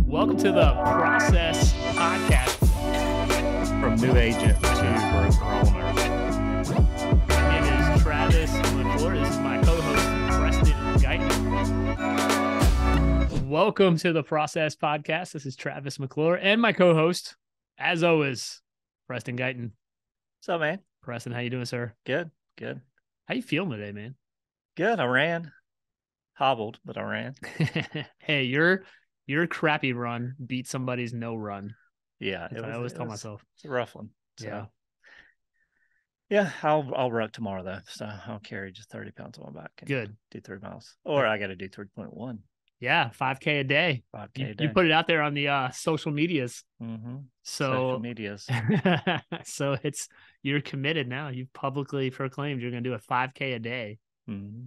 Welcome to the Process Podcast. From new agent to broker owner. My name is Travis McClure. This is my co-host, Preston Guyton. Welcome to the Process Podcast. This is Travis McClure and my co-host, as always, Preston Guyton. What's up, man? Preston, how you doing, sir? Good, good. How you feeling today, man? Good. I ran. Hobbled, but I ran. Hey, your crappy run beat somebody's no run. Yeah, I always tell myself. It's a rough one. So. Yeah, I'll ruck tomorrow though. So I'll carry just 30 pounds on my back. And Good. Do 3 miles, or I got to do 3.1. Yeah, 5K a day. 5K a day. You put it out there on the social medias. Mm-hmm. So social medias. So you're committed now. You've publicly proclaimed you're going to do a 5K a day. Mm-hmm.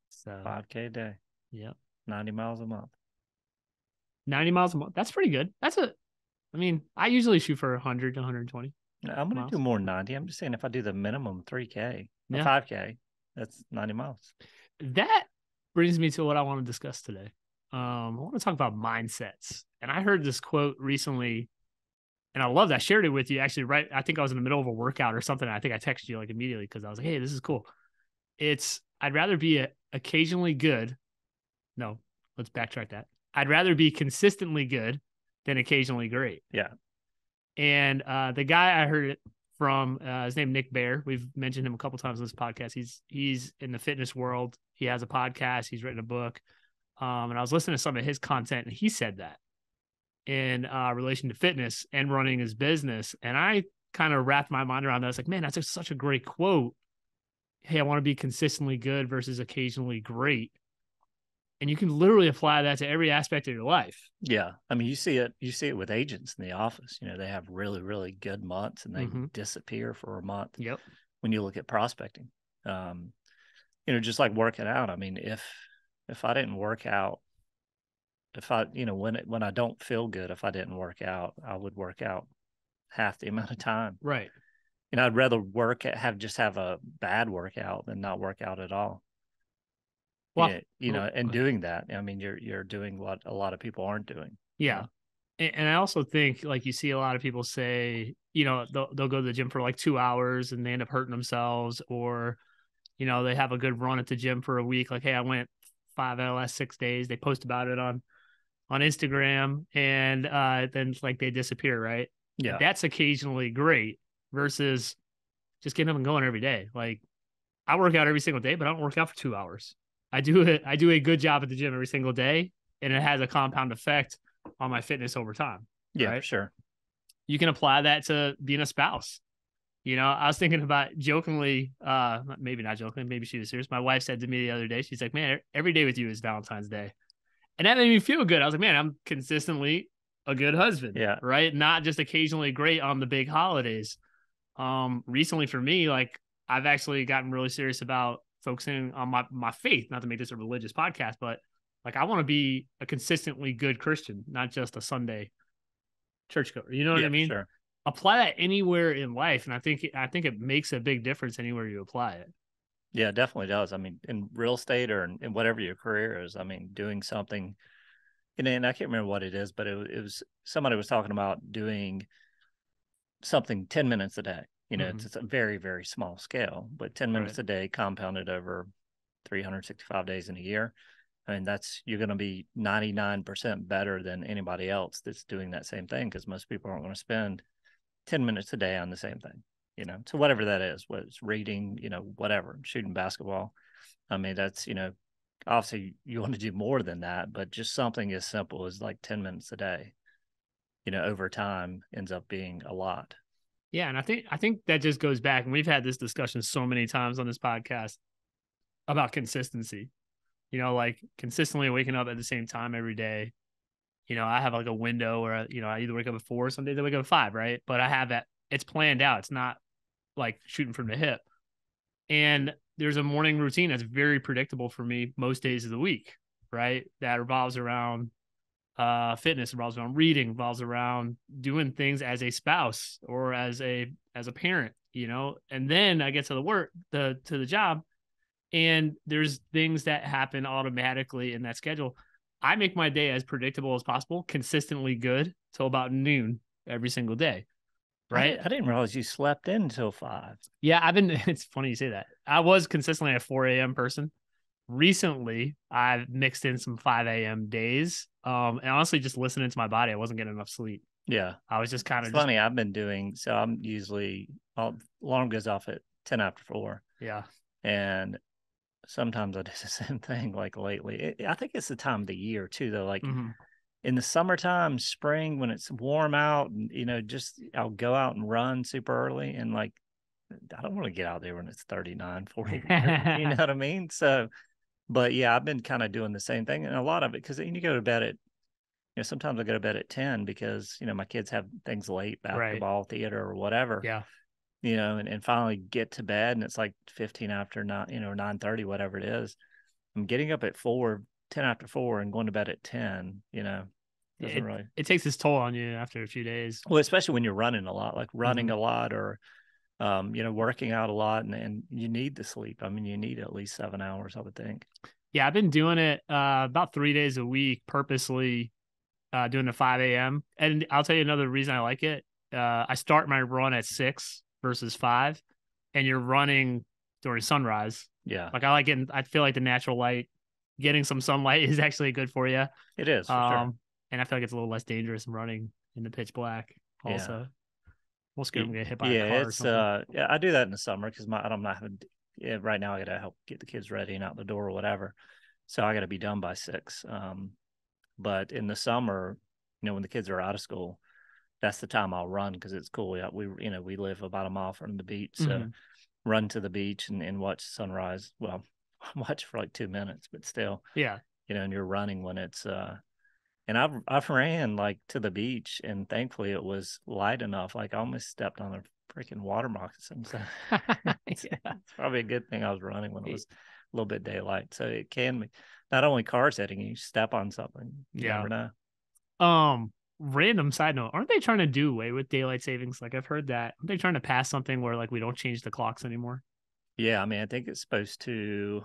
So 5K a day. Yep. 90 miles a month. 90 miles a month. That's pretty good. I usually shoot for 100 to 120. I'm going to do more than 90. I'm just saying if I do the minimum 3K, yeah. 5K, that's 90 miles. That brings me to what I want to discuss today. I want to talk about mindsets. And I heard this quote recently, and I love that. I shared it with you actually, right? I think I was in the middle of a workout or something. I think I texted you like immediately because I was like, hey, this is cool. I'd rather be occasionally good. No, let's backtrack that. I'd rather be consistently good than occasionally great. Yeah. And the guy I heard it from, his name Nick Bear. We've mentioned him a couple times on this podcast. He's in the fitness world. He has a podcast. He's written a book. And I was listening to some of his content, and he said that in relation to fitness and running his business. And I kind of wrapped my mind around that. I was like, man, that's such a great quote. Hey, I want to be consistently good versus occasionally great. And you can literally apply that to every aspect of your life. Yeah. I mean, you see it with agents in the office. You know, they have really, really good months and they disappear for a month. Yep. When you look at prospecting, just like working out. I mean, if I didn't work out, when I don't feel good, if I didn't work out, I would work out half the amount of time. Right. I'd rather have a bad workout than not work out at all. Well, doing that, I mean, you're doing what a lot of people aren't doing. Yeah. And I also think, like, you see a lot of people say, they'll go to the gym for like 2 hours and they end up hurting themselves, or, they have a good run at the gym for a week. Like, hey, I went 5 out of the last 6 days. They post about it on Instagram, and then it's like they disappear, right? Yeah. That's occasionally great versus just getting up and going every day. Like, I work out every single day, but I don't work out for 2 hours. I do a good job at the gym every single day, and it has a compound effect on my fitness over time. Yeah, right? For sure. You can apply that to being a spouse. I was thinking about jokingly, maybe not jokingly, maybe she was serious. My wife said to me the other day, she's like, man, every day with you is Valentine's Day. And that made me feel good. I was like, man, I'm consistently a good husband. Yeah. Right. Not just occasionally great on the big holidays. Recently for me, like, I've actually gotten really serious about focusing on my faith, not to make this a religious podcast, but like, I want to be a consistently good Christian, not just a Sunday churchgoer. You know what I mean? Sure. Apply that anywhere in life. And I think it makes a big difference anywhere you apply it. Yeah, it definitely does. I mean, in real estate or in whatever your career is, I mean, doing something, and I can't remember what it is, but it was somebody was talking about doing something 10 minutes a day. It's a very, very small scale, but 10 minutes a day compounded over 365 days in a year. I mean, you're going to be 99% better than anybody else that's doing that same thing, because most people aren't going to spend 10 minutes a day on the same thing, so whatever that is, whether it's reading, whatever, shooting basketball. I mean, that's, obviously you want to do more than that, but just something as simple as like 10 minutes a day, over time ends up being a lot. Yeah. And I think that just goes back, and we've had this discussion so many times on this podcast about consistency, like consistently waking up at the same time every day. I have like a window where, I either wake up at 4, some days I wake up at 5, right? But I have that, it's planned out. It's not like shooting from the hip. And there's a morning routine that's very predictable for me most days of the week, right? That revolves around fitness, revolves around reading, revolves around doing things as a spouse or as a parent, and then I get to the job, and there's things that happen automatically in that schedule. I make my day as predictable as possible, consistently good till about noon every single day. Right. I didn't realize you slept in until 5. Yeah. It's funny you say that. I was consistently a 4 a.m. person. Recently, I've mixed in some 5 a.m. days. And honestly, just listening to my body, I wasn't getting enough sleep. Yeah. I was just kind It's of funny. I've been doing, so I'm usually, alarm goes off at 10 after 4. Yeah. And sometimes I do the same thing like lately. I think it's the time of the year too, though. Like in the summertime, spring, when it's warm out, and, just I'll go out and run super early. And like, I don't want to get out there when it's 39, 40 degrees, you know what I mean? So, but yeah, I've been kind of doing the same thing. And a lot of it, because you go to bed at, sometimes I go to bed at 10 because, my kids have things late, basketball, theater, or whatever. Yeah. And finally get to bed, and it's like 15 after 9, 9:30, whatever it is. I'm getting up at 10 after 4 and going to bed at 10, doesn't really. It takes its toll on you after a few days. Well, especially when you're running a lot, like running a lot, or, working out a lot, and you need the sleep. I mean, you need at least 7 hours, I would think. Yeah. I've been doing it about 3 days a week, purposely doing the 5 a.m. And I'll tell you another reason I like it. I start my run at 6 versus 5, and you're running during sunrise. Yeah. Like I feel like the natural light, getting some sunlight is actually good for you. It is, for sure. And I feel like it's a little less dangerous than running in the pitch black also. Yeah. We'll scare them get hit by a car or something. Yeah, I do that in the summer because I'm not having, right now I got to help get the kids ready and out the door or whatever. So I got to be done by 6. But in the summer, when the kids are out of school, that's the time I'll run because it's cool. Yeah, we live about a mile from the beach, so run to the beach and watch sunrise. Well, watch for like 2 minutes, but still, yeah, and you're running when it's and I've ran like to the beach, and thankfully it was light enough. Like I almost stepped on a freaking water moccasin. So it's probably a good thing I was running when it was a little bit daylight. So it can be not only cars hitting you, step on something. You never know. Random side note, aren't they trying to do away with daylight savings? Like I've heard that. Aren't they trying to pass something where like we don't change the clocks anymore? Yeah, I mean, I think it's supposed to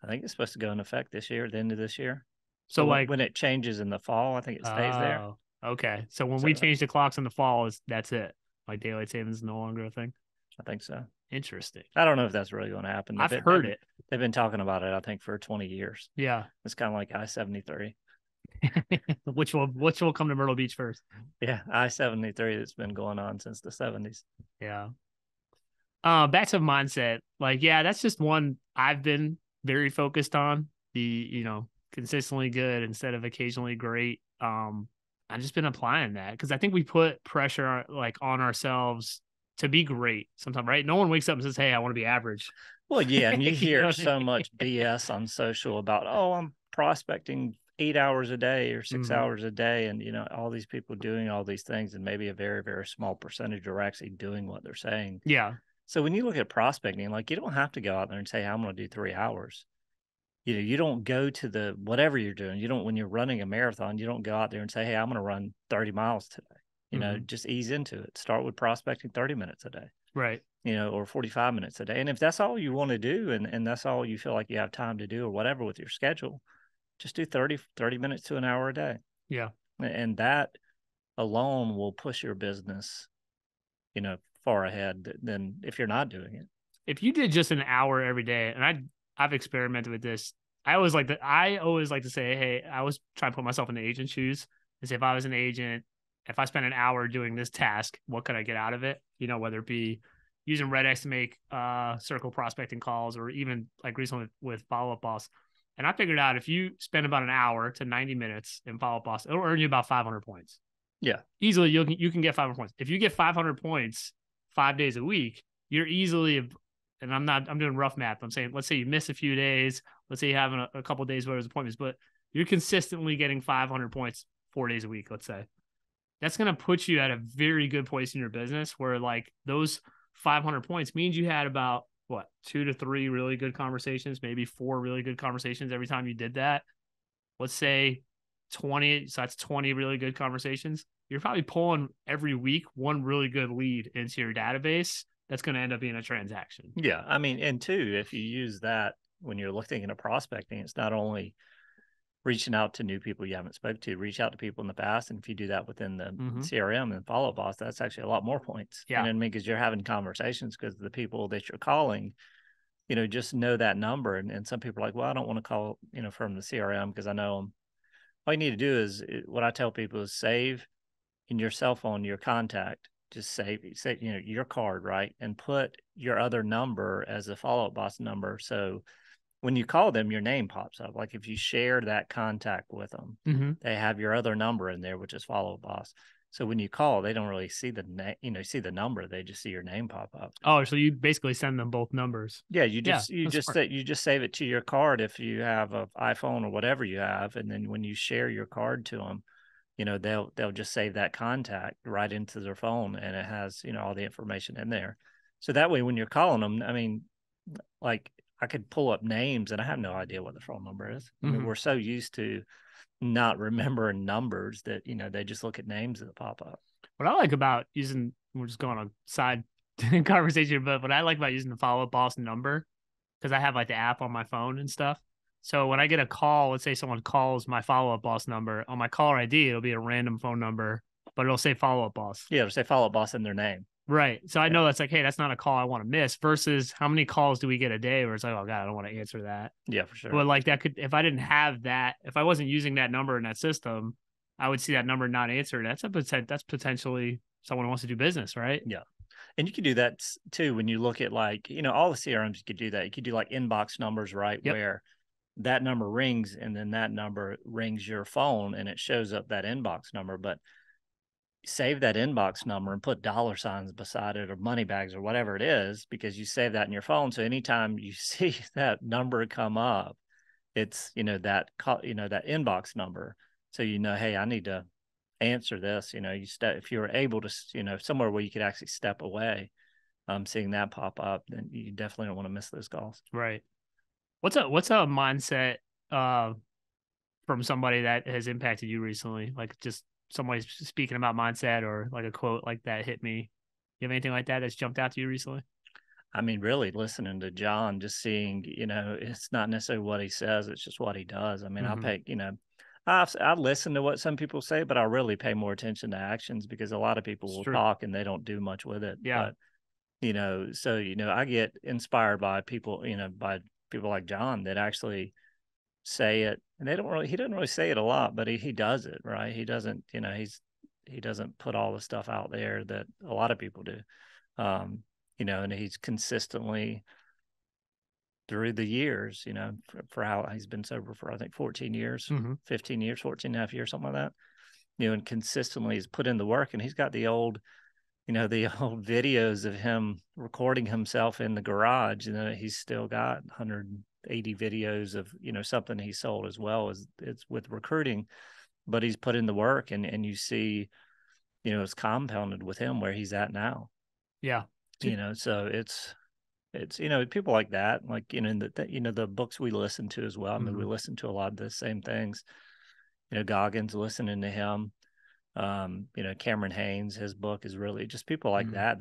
go into effect this year, at the end of this year. So like when it changes in the fall, I think it stays there. Okay. So when we change the clocks in the fall, that's it. Like daylight savings is no longer a thing. I think so. Interesting. I don't know if that's really going to happen. I've heard it. They've been talking about it, I think, for 20 years. Yeah. It's kind of like I-73. which will come to Myrtle Beach first? Yeah, I-73 that's been going on since the 70s. Yeah. Back to mindset. Like, yeah, that's just one I've been very focused on. The, consistently good instead of occasionally great. I've just been applying that because I think we put pressure like on ourselves to be great sometimes, right? No one wakes up and says, "Hey, I want to be average." Well, yeah, and you hear so much BS on social about, "Oh, I'm prospecting 8 hours a day or 6 hours a day," and all these people doing all these things, and maybe a very, very small percentage are actually doing what they're saying. Yeah. So when you look at prospecting, like you don't have to go out there and say, "I'm going to do 3 hours." You don't go to the whatever you're doing. You don't, when you're running a marathon, you don't go out there and say, "Hey, I'm going to run 30 miles today." Just ease into it. Start with prospecting 30 minutes a day. Right. Or 45 minutes a day. And if that's all you want to do, and that's all you feel like you have time to do or whatever with your schedule, just do 30 minutes to an hour a day. Yeah. And that alone will push your business, far ahead than if you're not doing it. If you did just an hour every day, and I've experimented with this. I always like to say, hey, I always try to put myself in the agent's shoes and say, if I was an agent, if I spent an hour doing this task, what could I get out of it? Whether it be using RedX to make circle prospecting calls, or even like recently with Follow Up Boss. And I figured out if you spend about an hour to 90 minutes in Follow Up Boss, it'll earn you about 500 points. Yeah. Easily, you can get 500 points. If you get 500 points 5 days a week, you're easily, and I'm doing rough math. I'm saying, let's say you miss a few days. Let's say you have a couple of days where there's appointments, but you're consistently getting 500 points 4 days a week, let's say. That's going to put you at a very good place in your business where like those 500 points means you had about 2 to 3 really good conversations, maybe 4 really good conversations every time you did that. Let's say 20. So that's 20 really good conversations. You're probably pulling every week one really good lead into your database. That's going to end up being a transaction. Yeah. I mean, and two, if you use that when you're looking at prospecting, it's not only reaching out to new people you haven't spoken to, reach out to people in the past. And if you do that within the Mm-hmm. CRM and follow boss, that's actually a lot more points. You Yeah. know what I mean? Because you're having conversations because the people that you're calling, you know, just know that number. And some people are like, well, I don't want to call, you know, from the CRM because I know them. All you need to do is what I tell people is save in your cell phone your contact. Just save, you know, your card, right? And put your other number as a follow up boss number. So when you call them, your name pops up. Like if you share that contact with them, Mm-hmm. they have your other number in there, which is follow up boss. So when you call, they don't really see the name, you know, see the number. They just see your name pop up. Oh, so you basically send them both numbers. Yeah, Yeah, that's smart. you just save it to your card if you have an iPhone or whatever you have, and then when you share your card to them, you know, they'll just save that contact right into their phone, and it has, you know, all the information in there. So that way, when you're calling them, I mean, like I could pull up names and I have no idea what the phone number is. I mean, Mm-hmm. we're so used to not remembering numbers that, you know, they just look at names that pop up. What I like about using, we're just going on a side conversation, but what I like about using the follow up boss number, because I have like the app on my phone and stuff. So when I get a call, let's say someone calls my follow up boss number on my caller ID, it'll be a random phone number, but it'll say follow up boss. Yeah, it'll say follow up boss in their name. Right. So I Yeah. know that's like, hey, that's not a call I want to miss versus how many calls do we get a day where it's like, oh God, I don't want to answer that. Yeah, for sure. But like that could, if I didn't have that, if I wasn't using that number in that system, I would see that number not answered. That's potentially someone who wants to do business, right? Yeah. And you could do that too when you look at, like, you know, all the CRMs you could do that. You could do like inbox numbers, right? Yep. Where that number rings and then that number rings your phone and it shows up that inbox number. But save that inbox number and put dollar signs beside it or money bags or whatever it is, because you save that in your phone. So anytime you see that number come up, it's, you know, that inbox number. So, you know, hey, I need to answer this. You know, if you're able to, you know, somewhere where you could actually step away, seeing that pop up, then you definitely don't want to miss those calls. Right. What's a mindset from somebody that has impacted you recently? Like just somebody speaking about mindset or like a quote like that hit me. You have anything like that that's jumped out to you recently? I mean, really listening to John, just seeing, you know, it's not necessarily what he says, it's just what he does. I mean, Mm-hmm. you know, I listen to what some people say, but I really pay more attention to actions because a lot of people will talk and they don't do much with it. Yeah. But, you know, so, you know, I get inspired by people, you know, by people like John that actually say it, and he doesn't really say it a lot, but he does it, right? He doesn't, you know, he doesn't put all the stuff out there that a lot of people do. You know, and he's consistently through the years, you know, for how he's been sober for, I think 14 years, Mm-hmm. 15 years, 14 and a half years, something like that, you know, and consistently has put in the work. And he's got the old, you know, the old videos of him recording himself in the garage. You know, he's still got 180 videos of, you know, something he sold, as well as it's with recruiting, but he's put in the work, and you see, you know, it's compounded with him where he's at now. Yeah. You know, so it's, you know, people like that, like, you know, you know, the books we listen to as well. I mean, we listen to a lot of the same things, you know, Goggins, listening to him, you know, Cameron Haynes, his book is really just people like that.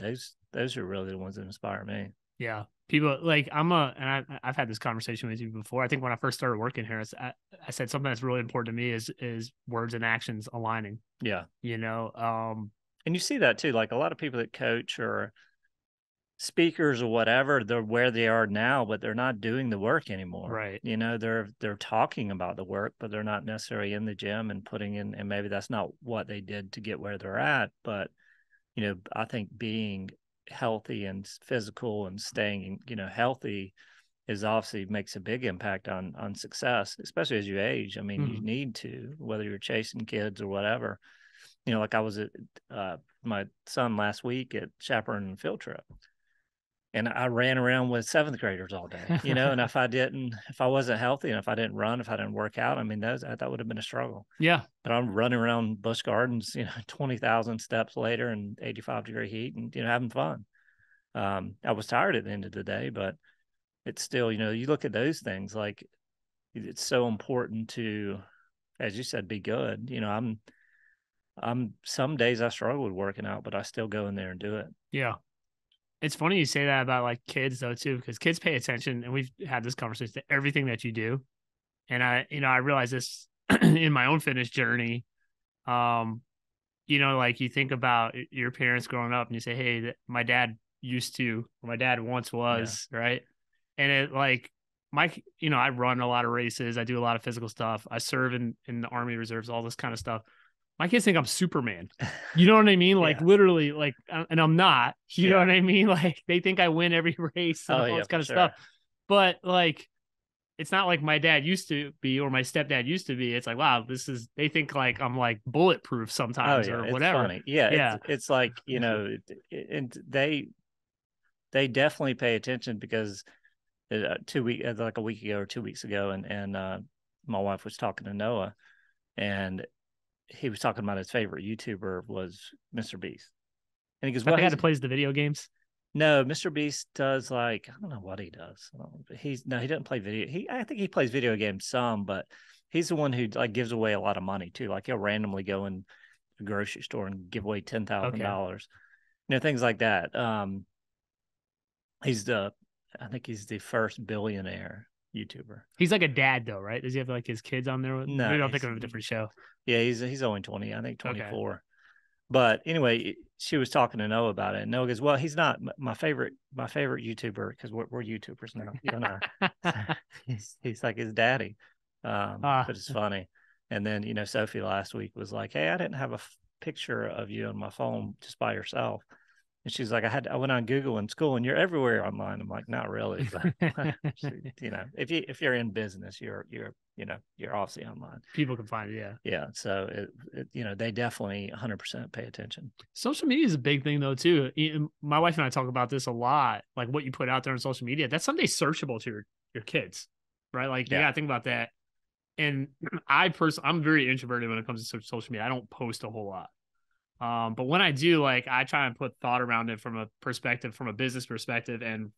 Those are really the ones that inspire me. Yeah. People like I've had this conversation with you before. I think when I first started working here, I said something that's really important to me is words and actions aligning. Yeah. You know, and you see that too. Like a lot of people that coach or speakers or whatever, they're where they are now, but they're not doing the work anymore. Right. You know, they're talking about the work, but they're not necessarily in the gym and putting in, and maybe that's not what they did to get where they're at. But, you know, I think being healthy and physical and staying, you know, healthy is obviously makes a big impact on success, especially as you age. I mean, you need to, whether you're chasing kids or whatever. You know, like I was at my son last week at chaperoning field trip, and I ran around with seventh graders all day, you know, and if I wasn't healthy and if I didn't run, if I didn't work out, I mean, that would have been a struggle. Yeah. But I'm running around Busch Gardens, you know, 20,000 steps later in 85-degree heat and, you know, having fun. I was tired at the end of the day, but it's still, you know, you look at those things, like it's so important to, as you said, be good. You know, I'm some days I struggle with working out, but I still go in there and do it. Yeah. It's funny you say that about like kids though too, because kids pay attention, and we've had this conversation to everything that you do. And I realized this in my own fitness journey. Um, like you think about your parents growing up and you say, hey, my dad used to, or my dad once Yeah. was, right? And it like I run a lot of races. I do a lot of physical stuff. I serve in the Army Reserves, all this kind of stuff. My kids think I'm Superman. You know what I mean? Like Yeah. literally, like, and I'm not. You know Yeah. what I mean? Like they think I win every race and Oh all yeah, this for kind of sure. stuff. But like, it's not like my dad used to be or my stepdad used to be. It's like, wow, they think like I'm like bulletproof Oh sometimes yeah, or it's whatever. funny. Yeah, Yeah. it's like, and they definitely pay attention because 2 week like a week ago or 2 weeks ago, and my wife was talking to Noah, and he was talking about his favorite YouTuber was Mr. Beast, and he goes, That "Well, the guy he's that plays the video games. no Mr. Beast does like I don't know what he does. He's no, he doesn't play video. I think he plays video games some, but he's the one who like gives away a lot of money too. Like he'll randomly go in a grocery store and give away Okay. $10,000, things like that. He's the I think he's the first billionaire YouTuber. He's like a dad though, right? Does he have like his kids on there? No, Maybe I'm thinking of a different show. yeah, he's only 20, I think Okay. 24. But anyway, she was talking to Noah about it, and Noah goes, "Well, he's not my favorite YouTuber because we're YouTubers now, you and I." He's like his daddy, uh but it's funny. And then Sophie last week was like, "Hey, I didn't have a picture of you on my phone just by yourself." And she's like, I went on Google in school, and you're everywhere online. I'm like, not really, but if you're in business, you're obviously online. People can find it, yeah. Yeah, so they definitely 100% pay attention. Social media is a big thing though too. My wife and I talk about this a lot. Like what you put out there on social media, that's someday searchable to your kids, right? Like you Yeah, gotta think about that. And I'm very introverted when it comes to social media. I don't post a whole lot. But when I do, like I try and put thought around it from a business perspective, and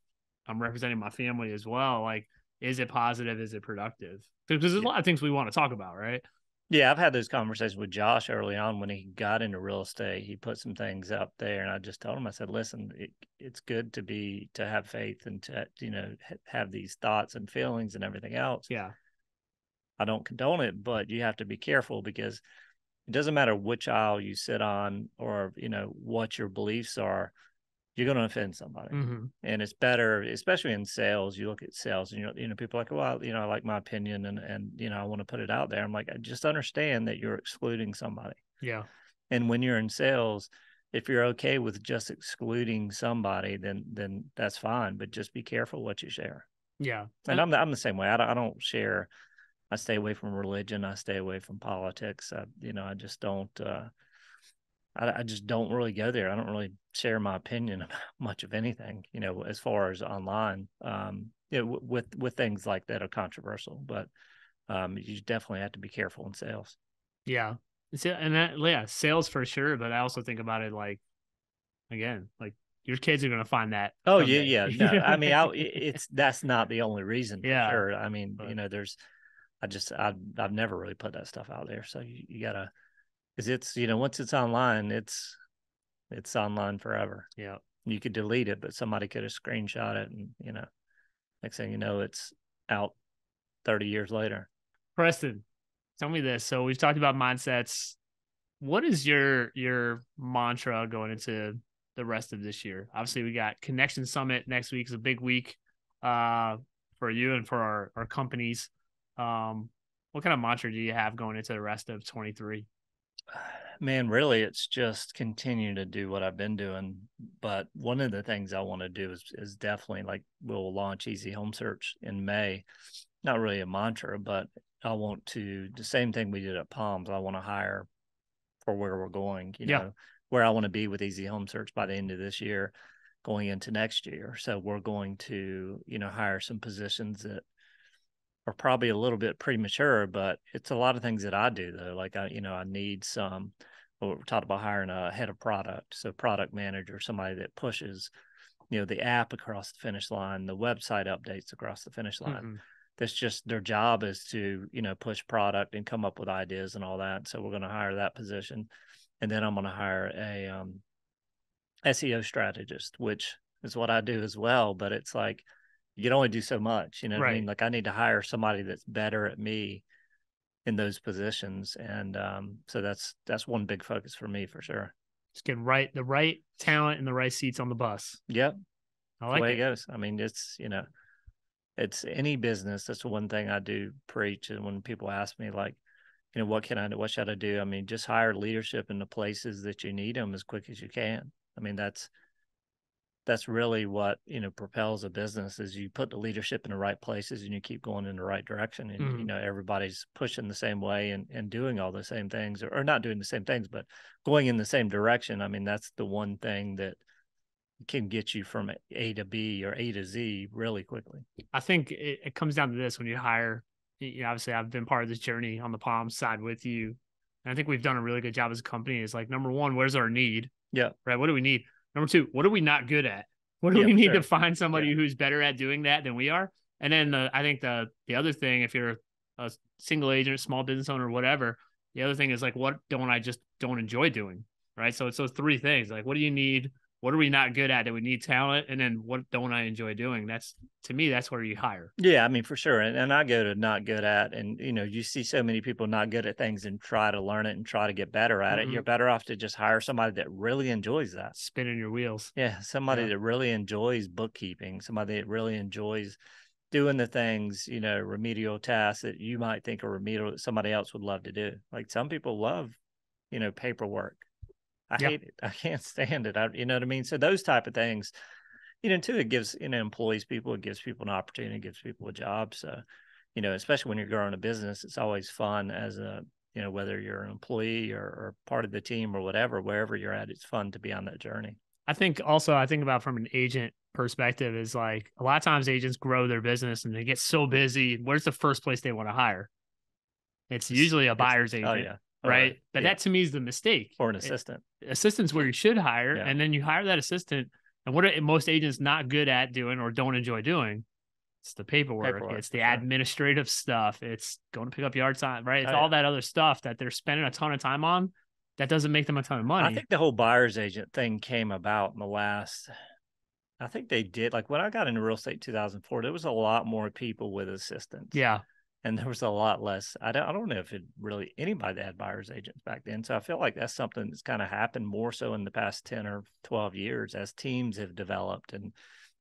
I'm representing my family as well. Like, is it positive? Is it productive? Because there's a yeah, lot of things we want to talk about, right? yeah. I've had those conversations with Josh early on when he got into real estate. He put some things up there, and I just told him, I said, "Listen, it's good to have faith and to have these thoughts and feelings and everything else. Yeah. I don't condone it, but you have to be careful because it doesn't matter which aisle you sit on or what your beliefs are, you're going to offend somebody. Mm-hmm. And it's better, especially in sales. You look at sales and people are like, well, I like my opinion, and I want to put it out there. I'm like, I just understand that you're excluding somebody. Yeah. And when you're in sales, if you're okay with just excluding somebody, then that's fine, but just be careful what you share. Yeah. And I'm the same way. I don't share. I stay away from religion. I stay away from politics. I just don't. I just don't really go there. I don't really share my opinion about much of anything. As far as online, with things like that are controversial. But you definitely have to be careful in sales. Yeah. And that, yeah, sales for sure. But I also think about it like, again, like your kids are going to find that Oh yeah, someday. yeah. No, I mean, that's not the only reason for Yeah. sure. I mean, But there's I've never really put that stuff out there. So you gotta, because it's once it's online, it's online forever. yeah. You could delete it, but somebody could have screenshot it, and next thing you know, it's out 30 years later. Preston, tell me this. So we've talked about mindsets. What is your mantra going into the rest of this year? Obviously, we got Connection Summit next week is a big week for you and for our companies. What kind of mantra do you have going into the rest of 23? Man, really, it's just continue to do what I've been doing. But one of the things I want to do is definitely, like, we'll launch Easy Home Search in May. Not really a mantra, but I want to, the same thing we did at Palms, I want to hire for where we're going, Yeah. where I want to be with Easy Home Search by the end of this year, going into next year. So we're going to, hire some positions that are probably a little bit premature, but it's a lot of things that I do though. Like I need some. Well, we're talking about hiring a head of product, so product manager, somebody that pushes, the app across the finish line, the website updates across the finish line. Mm-hmm. That's just their job, is to push product and come up with ideas and all that. So we're going to hire that position, and then I'm going to hire a SEO strategist, which is what I do as well. But it's like you can only do so much. You know what I Right. mean? Like I need to hire somebody that's better at me in those positions. And so that's one big focus for me for sure. Just get the right talent and the right seats on the bus. Yep. I That's the like way it it. goes. I mean, it's any business. That's the one thing I do preach. And when people ask me like, what can I do? What should I do? I mean, just hire leadership in the places that you need them as quick as you can. I mean, that's really what, propels a business is you put the leadership in the right places and you keep going in the right direction. And, Mhm. everybody's pushing the same way and doing all the same things or not doing the same things, but going in the same direction. I mean, that's the one thing that can get you from A to B or A to Z really quickly. I think it comes down to this when you hire. Obviously, I've been part of this journey on the Palm side with you. And I think we've done a really good job as a company. Is like, number one, where's our need? Yeah. Right. What do we need? Number two, what are we not good at? What do Yeah, we for need to sure. find somebody Yeah. who's better at doing that than we are? And then I think the other thing, if you're a single agent, small business owner, whatever, the other thing is like, what don't I just don't enjoy doing? Right. So it's those three things. Like, what do you need? What are we not good at? Do we need talent? And then what don't I enjoy doing? That's, to me, that's where you hire. Yeah, I mean, for sure. And I go to not good at, and, you see so many people not good at things and try to learn it and try to get better at it. You're better off to just hire somebody that really enjoys that. Spinning your wheels. Yeah, somebody that really enjoys bookkeeping, somebody that really enjoys doing the things, remedial tasks that you might think are remedial that somebody else would love to do. Like some people love, paperwork. I hate it. I can't stand it. You know what I mean? So those type of things, too, it gives, employees people, it gives people an opportunity, it gives people a job. So, especially when you're growing a business, it's always fun as a, whether you're an employee or part of the team or whatever, wherever you're at, it's fun to be on that journey. I think about from an agent perspective is like a lot of times agents grow their business and they get so busy. Where's the first place they want to hire? It's usually a buyer's agent. Oh, yeah. Right. But that to me is the mistake. Or an assistant. Assistant's where you should hire. Yeah. And then you hire that assistant. And what are most agents not good at doing or don't enjoy doing? It's the paperwork. It's the administrative stuff. It's going to pick up yard sign, right? It's all that other stuff that they're spending a ton of time on. That doesn't make them a ton of money. I think the whole buyer's agent thing came about in the last, I think they did. Like when I got into real estate in 2004, there was a lot more people with assistants. Yeah. And there was a lot less. I don't know if it really anybody that had buyer's agents back then. So I feel like that's something that's kind of happened more so in the past 10 or 12 years as teams have developed and,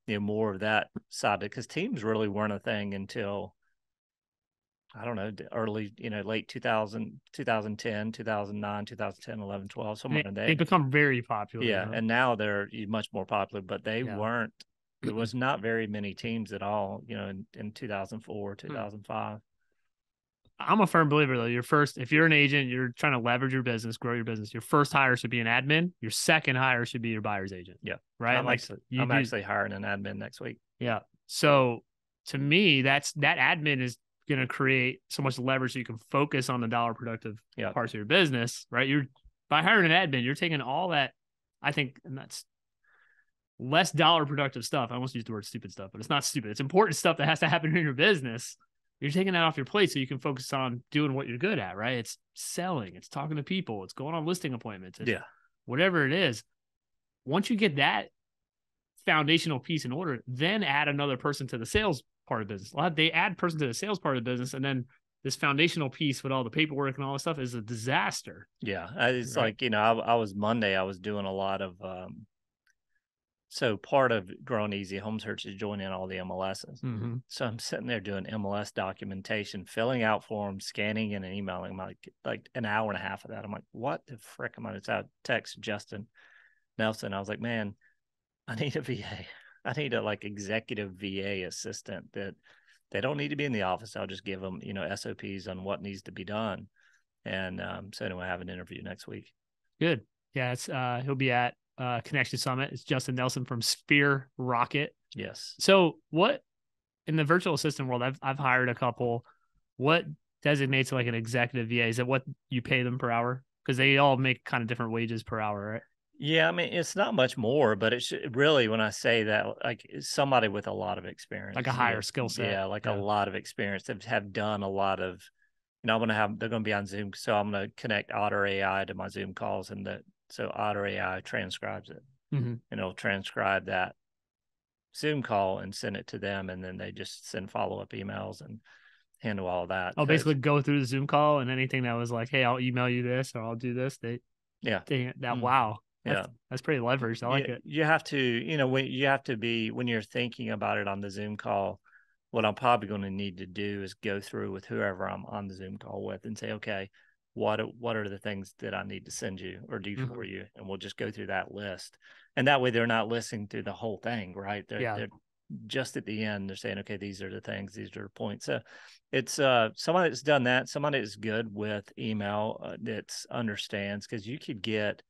more of that side, because teams really weren't a thing until, I don't know, early, late 2000, 2010, 2009, 2010, 11, 12, somewhere in there. They become very popular. Yeah. And now they're much more popular, but they weren't, there was not very many teams at all, in 2004, 2005. I'm a firm believer though. If you're an agent, you're trying to leverage your business, grow your business. Your first hire should be an admin. Your second hire should be your buyer's agent. Yeah. Right. I'm actually hiring an admin next week. Yeah. So to me, that admin is going to create so much leverage so you can focus on the dollar productive parts of your business. Right. By hiring an admin, you're taking all that, I think, and that's less dollar productive stuff. I almost used the word stupid stuff, but it's not stupid. It's important stuff that has to happen in your business. You're taking that off your plate so you can focus on doing what you're good at, right? It's selling, it's talking to people, it's going on listing appointments, whatever it is. Once you get that foundational piece in order, then add another person to the sales part of the business. They add person to the sales part of the business, and then this foundational piece with all the paperwork and all this stuff is a disaster. Yeah, it's like, I was doing a lot of so part of growing Easy Home Search is joining all the MLSs. Mm-hmm. So I'm sitting there doing MLS documentation, filling out forms, scanning in and emailing, like an hour and a half of that. I'm like, what the frick am I? It's out. Text Justin Nelson. I was like, man, I need a VA. I need a executive VA assistant that they don't need to be in the office. I'll just give them, SOPs on what needs to be done. And so anyway, I have an interview next week. Good. Yeah, it's he'll be at Connection Summit. It's Justin Nelson from Spear Rocket. Yes. So what in the virtual assistant world, I've hired a couple. What designates like an executive VA? Is it what you pay them per hour? Because they all make kind of different wages per hour, right? Yeah, I mean, it's not much more, but it should really, when I say that, like somebody with a lot of experience, like a higher skill set. Yeah, a lot of experience that have done a lot of, they're going to be on Zoom. So I'm going to connect Otter AI to my Zoom calls, and so Otter AI transcribes it, mm-hmm. and it'll transcribe that Zoom call and send it to them, and then they just send follow-up emails and handle all that. Oh, basically go through the Zoom call, and anything that was like, hey, I'll email you this or I'll do this. Wow. Yeah. That's pretty leveraged. I like it. You have to, when you're thinking about it on the Zoom call, what I'm probably going to need to do is go through with whoever I'm on the Zoom call with and say, okay, what are the things that I need to send you or do for you? And we'll just go through that list. And that way they're not listening through the whole thing, right? They're just at the end, they're saying, okay, these are the things, these are the points. So it's someone that's done that, someone that is good with email, that understands, because you could get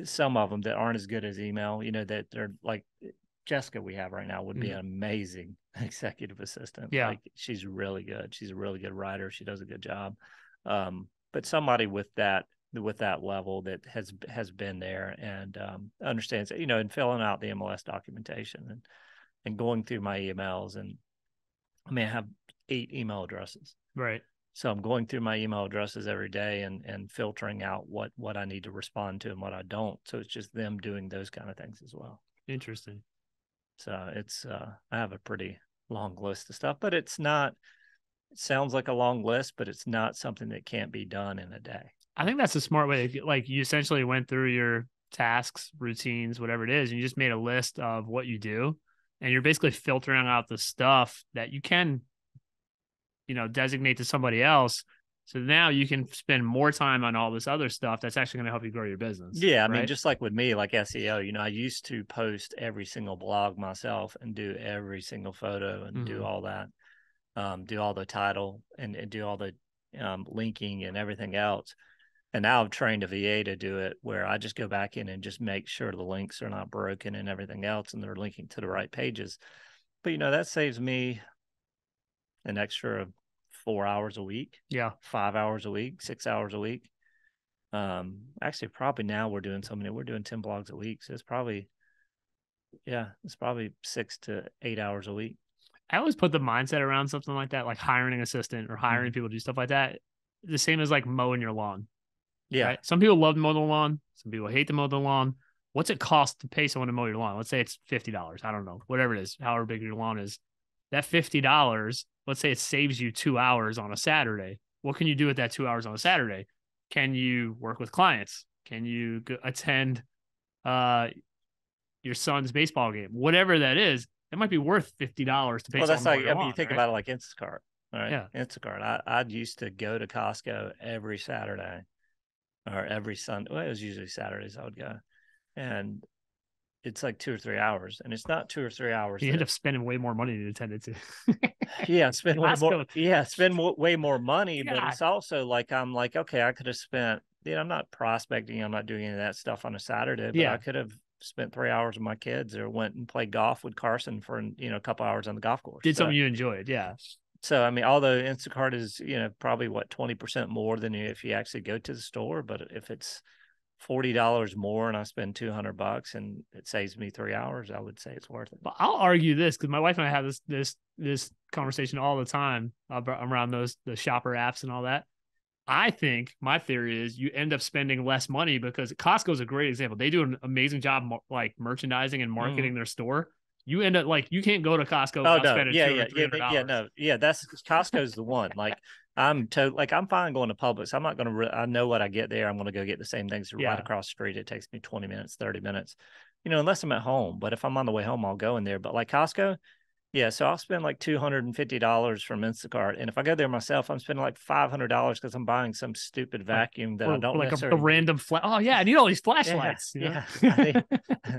some of them that aren't as good as email, that they're like Jessica we have right now would be an amazing executive assistant. Yeah. Like she's really good. She's a really good writer. She does a good job. But somebody with that level that has been there and understands, and filling out the MLS documentation and going through my emails. And I have 8 email addresses. Right. So I'm going through my email addresses every day and filtering out what I need to respond to and what I don't. So it's just them doing those kind of things as well. Interesting. So it's I have a pretty long list of stuff, but it's not. It sounds like a long list, but it's not something that can't be done in a day. I think that's a smart way. Like you essentially went through your tasks, routines, whatever it is, and you just made a list of what you do, and you're basically filtering out the stuff that you can, designate to somebody else. So now you can spend more time on all this other stuff that's actually going to help you grow your business. Yeah. I mean, just like with me, like SEO, I used to post every single blog myself and do every single photo and do all that, do all the title and do all the linking and everything else. And now I've trained a VA to do it where I just go back in and just make sure the links are not broken and everything else, and they're linking to the right pages. But, that saves me an extra 4 hours a week. Yeah. 5 hours a week, 6 hours a week. Actually, probably now we're doing 10 blogs a week. So it's probably 6 to 8 hours a week. I always put the mindset around something like that, like hiring an assistant or hiring people to do stuff like that, the same as like mowing your lawn. Yeah. Right? Some people love to mow the lawn. Some people hate to mow the lawn. What's it cost to pay someone to mow your lawn? Let's say it's $50. I don't know, whatever it is, however big your lawn is. That $50, let's say it saves you 2 hours on a Saturday. What can you do with that 2 hours on a Saturday? Can you work with clients? Can you attend your son's baseball game? Whatever that is, it might be worth $50 to pay. Well, that's like, lawn, you think about it like Instacart, right? Yeah. Instacart. I used to go to Costco every Saturday or every Sunday. Well, it was usually Saturdays I would go. And it's like 2 or 3 hours. And it's not 2 or 3 hours. You end up spending way more money to attend it to. Spend way more money. God. But it's also like, I'm like, okay, I could have spent, I'm not prospecting. I'm not doing any of that stuff on a Saturday, but I could have spent 3 hours with my kids or went and played golf with Carson for, a couple hours on the golf course. Did something you enjoyed. Yeah. So, I mean, although Instacart is, probably 20% more than if you actually go to the store, but if it's $40 more and I spend $200 and it saves me 3 hours, I would say it's worth it. But I'll argue this because my wife and I have this conversation all the time around the shopper apps and all that. I think my theory is you end up spending less money because Costco is a great example. They do an amazing job like merchandising and marketing their store. You end up like you can't go to Costco without spending $200. That's Costco's the one. Like I'm fine going to Publix. I'm not going to. I know what I get there. I'm going to go get the same things right across the street. It takes me 20 minutes, 30 minutes, unless I'm at home. But if I'm on the way home, I'll go in there. But like Costco. Yeah, so I'll spend like $250 from Instacart, and if I go there myself, I'm spending like $500 because I'm buying some stupid vacuum that I don't like necessarily a random Oh yeah, I need all these flashlights. Yeah.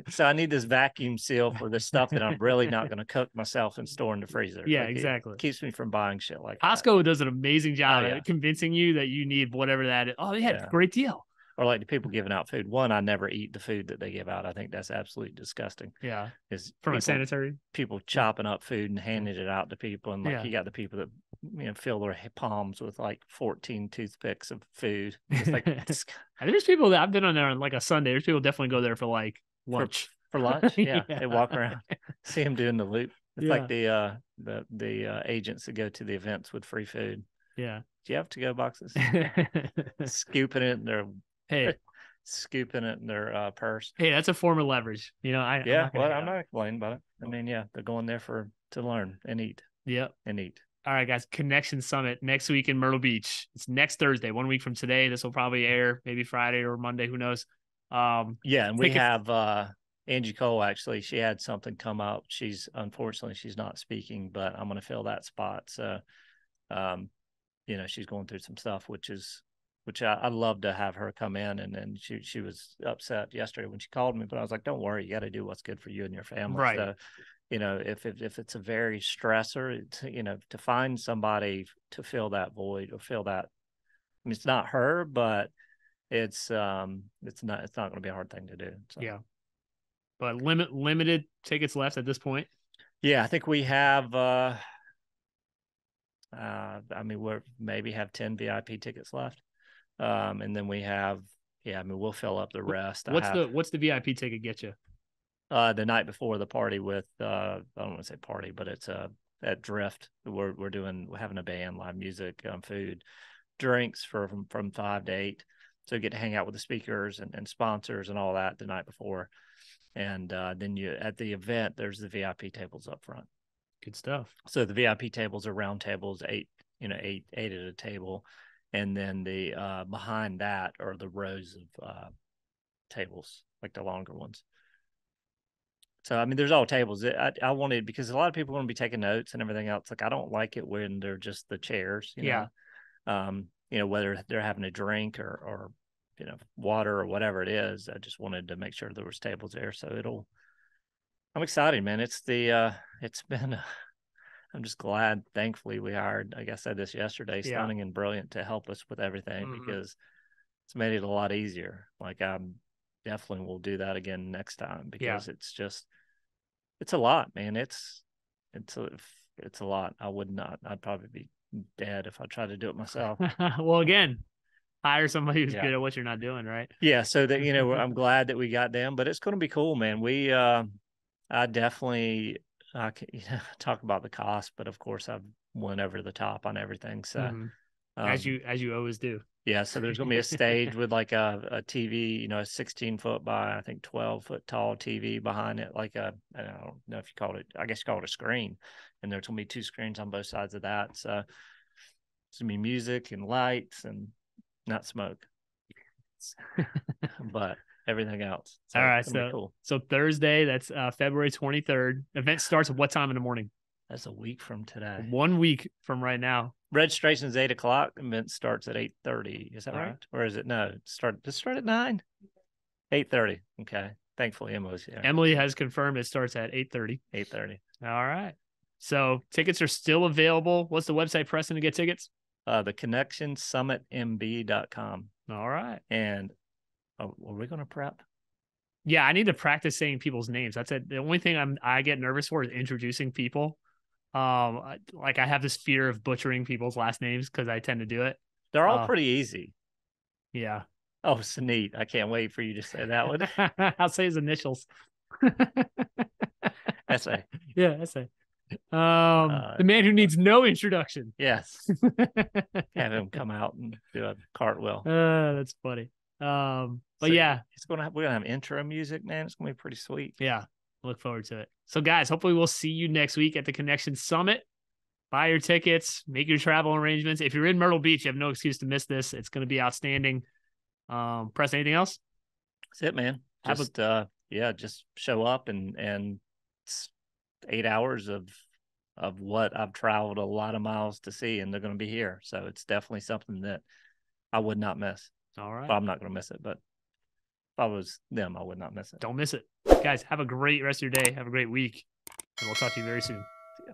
So I need this vacuum seal for the stuff that I'm really not going to cook myself and store in the freezer. Yeah, exactly. It keeps me from buying shit like Costco does an amazing job at convincing you that you need whatever that is. Oh yeah, great deal. Or like the people giving out food. One, I never eat the food that they give out. I think that's absolutely disgusting. Yeah. Is from a sanitary? People chopping up food and handing it out to people. And like you got the people that fill their palms with like 14 toothpicks of food. It's like there's people that I've been on there on like a Sunday. There's people definitely go there for like lunch. For lunch? Yeah. They walk around, see them doing the loop. It's like the agents that go to the events with free food. Yeah. Do you have to-go boxes? Scooping it and they're scooping it in their purse. Hey, that's a form of leverage. You know, I'm Yeah, not gonna I'm not complaining about it. I mean, yeah, they're going there to learn and eat. Yep. And eat. All right, guys. Connection Summit next week in Myrtle Beach. It's next Thursday, 1 week from today. This will probably air maybe Friday or Monday. Who knows? Yeah, and we have Angie Cole. Actually, she had something come up. Unfortunately she's not speaking, but I'm going to fill that spot. So, you know, she's going through some stuff, which I'd love to have her come in. And she was upset yesterday when she called me, but I was like, don't worry, you got to do what's good for you and your family. Right. So, you know, if it's a very stressor, you know, to find somebody to fill that void or fill that. I mean, it's not her, but it's not going to be a hard thing to do. So. Yeah. But limited tickets left at this point. Yeah, I think we have. I mean, we're maybe have 10 VIP tickets left, and then we have. Yeah, I mean, we'll fill up the rest. What's the VIP ticket get you? The night before the party with I don't want to say party, but it's at Drift. We're having a band, live music, food, drinks from 5 to 8. So you get to hang out with the speakers and sponsors and all that the night before. And then at the event, there's the VIP tables up front. Good stuff. So the VIP tables are round tables, eight at a table. And then the behind that are the rows of tables, like the longer ones. So, I mean, there's all tables. I wanted, because a lot of people want to be taking notes and everything else. Like, I don't like it when they're just the chairs, you know. You know, whether they're having a drink or you know, water or whatever it is. I just wanted to make sure there was tables there. So I'm excited, man. It's been, I'm just glad. Thankfully we hired, like I said this yesterday, Stunning and Brilliant to help us with everything, because it's made it a lot easier. Like, I definitely will do that again next time, because it's a lot, man. It's a lot. I'd probably be dead if I tried to do it myself. Well, again, hire somebody who's good at what you're not doing, right? Yeah. So that, you know, I'm glad that we got them, but it's going to be cool, man. I definitely, talk about the cost, but of course I've went over the top on everything. So as you always do. Yeah. So there's going to be a stage with like a TV, you know, a 16-foot by, I think, 12-foot tall TV behind it. Like I don't know if you call it, I guess you call it a screen. And there's going to be 2 screens on both sides of that. So it's going to be music and lights and not smoke, but everything else. So all right. So cool. So Thursday, that's February 23rd. Event starts at what time in the morning? That's a week from today. 1 week from right now. Registration is 8:00. Event starts at 8:30. Is that right? Or is it no? Start at 9. 8:30. Okay. Thankfully, Emily's here. Emily has confirmed it starts at 8:30. 8:30. All right. So tickets are still available. What's the website, Preston, to get tickets? The connectionsummitmb.com. All right. And are we going to prep? Yeah, I need to practice saying people's names. That's it. The only thing I get nervous for is introducing people. Like, I have this fear of butchering people's last names because I tend to do it. They're all pretty easy. Yeah. Oh, so neat. I can't wait for you to say that one. I'll say his initials. S.A. Yeah, S.A. The man who needs no introduction. Yes. Have him come out and do a cartwheel. That's funny. But so yeah, we're gonna have intro music, man. It's gonna be pretty sweet. Yeah, look forward to it. So guys, hopefully we'll see you next week at the Connection Summit. Buy your tickets, make your travel arrangements. If you're in Myrtle Beach, you have no excuse to miss this. It's going to be outstanding. Press, anything else? That's it, man. Just show up and it's 8 hours of what I've traveled a lot of miles to see, and they're going to be here. So it's definitely something that I would not miss. All right. Well, I'm not going to miss it, but if I was them, I would not miss it. Don't miss it. Guys, have a great rest of your day. Have a great week. And we'll talk to you very soon. See ya.